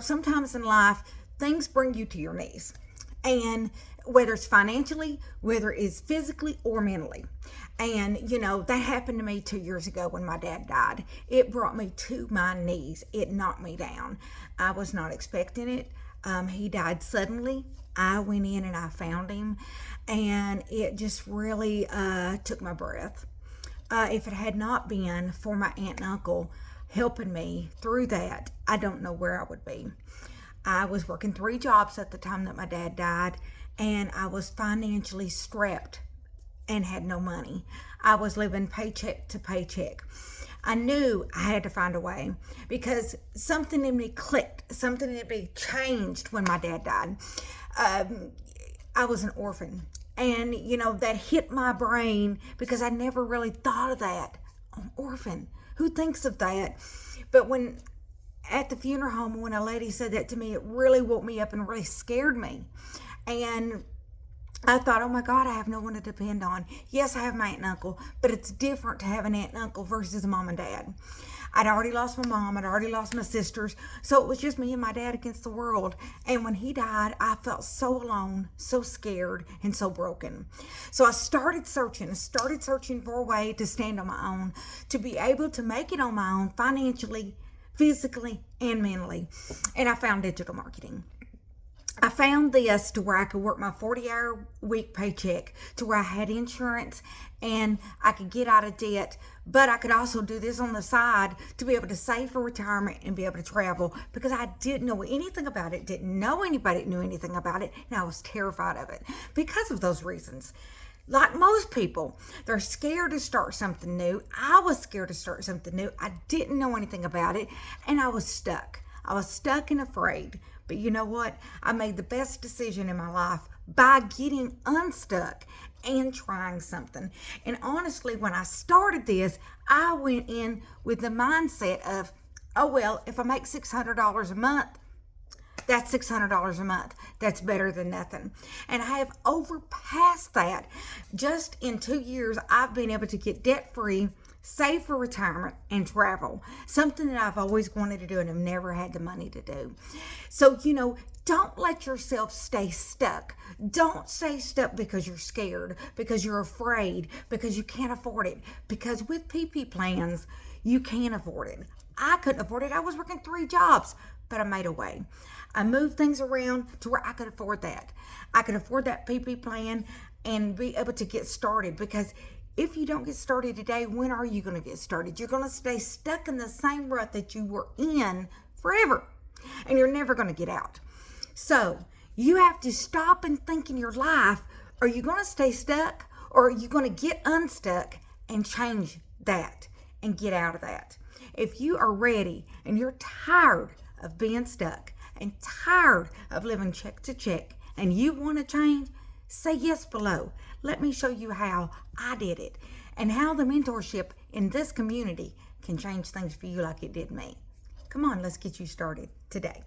Sometimes in life, things bring you to your knees. And whether it's financially, whether it's physically or mentally. And that happened to me 2 years ago when my dad died. It brought me to my knees. It knocked me down. I was not expecting it. He died suddenly. I went in and I found him, and it just really took my breath. If it had not been for my aunt and uncle helping me through that, I don't know where I would be. I was working 3 jobs at the time that my dad died, and I was financially strapped and had no money. I was living paycheck to paycheck. I knew I had to find a way because something in me clicked, something in me changed when my dad died. I was an orphan. And, that hit my brain because I never really thought of that. An orphan. Who thinks of that? But when at the funeral home, when a lady said that to me, it really woke me up and really scared me. And I thought, oh my God, I have no one to depend on. Yes, I have my aunt and uncle, but it's different to have an aunt and uncle versus a mom and dad. I'd already lost my mom. I'd already lost my sisters. So it was just me and my dad against the world. And when he died, I felt so alone, so scared, and so broken. So I started searching for a way to stand on my own, to be able to make it on my own financially, physically, and mentally. And I found digital marketing. I found this to where I could work my 40-hour week paycheck, to where I had insurance and I could get out of debt, but I could also do this on the side to be able to save for retirement and be able to travel, because I didn't know anything about it, didn't know anybody that knew anything about it, and I was terrified of it because of those reasons. Like most people, they're scared to start something new. I was scared to start something new. I didn't know anything about it, and I was stuck. I was stuck and afraid. But you know what? I made the best decision in my life by getting unstuck and trying something. And honestly, when I started this, I went in with the mindset of, oh, well, if I make $600 a month, that's $600 a month. That's better than nothing. And I have overpassed that. Just in 2 years, I've been able to get debt free, save for retirement, and travel. Something that I've always wanted to do and have never had the money to do. So, don't let yourself stay stuck. Don't stay stuck because you're scared, because you're afraid, because you can't afford it. Because with PP plans, you can afford it. I couldn't afford it. I was working 3 jobs, but I made a way. I moved things around to where I could afford that. I could afford that PP plan and be able to get started, because if you don't get started today, when are you going to get started? You're going to stay stuck in the same rut that you were in forever, and you're never going to get out. So you have to stop and think in your life, are you going to stay stuck, or are you going to get unstuck and change that and get out of that? If you are ready and you're tired of being stuck and tired of living check to check and you want to change, say yes below. Let me show you how I did it and how the mentorship in this community can change things for you like it did me. Come on, let's get you started today.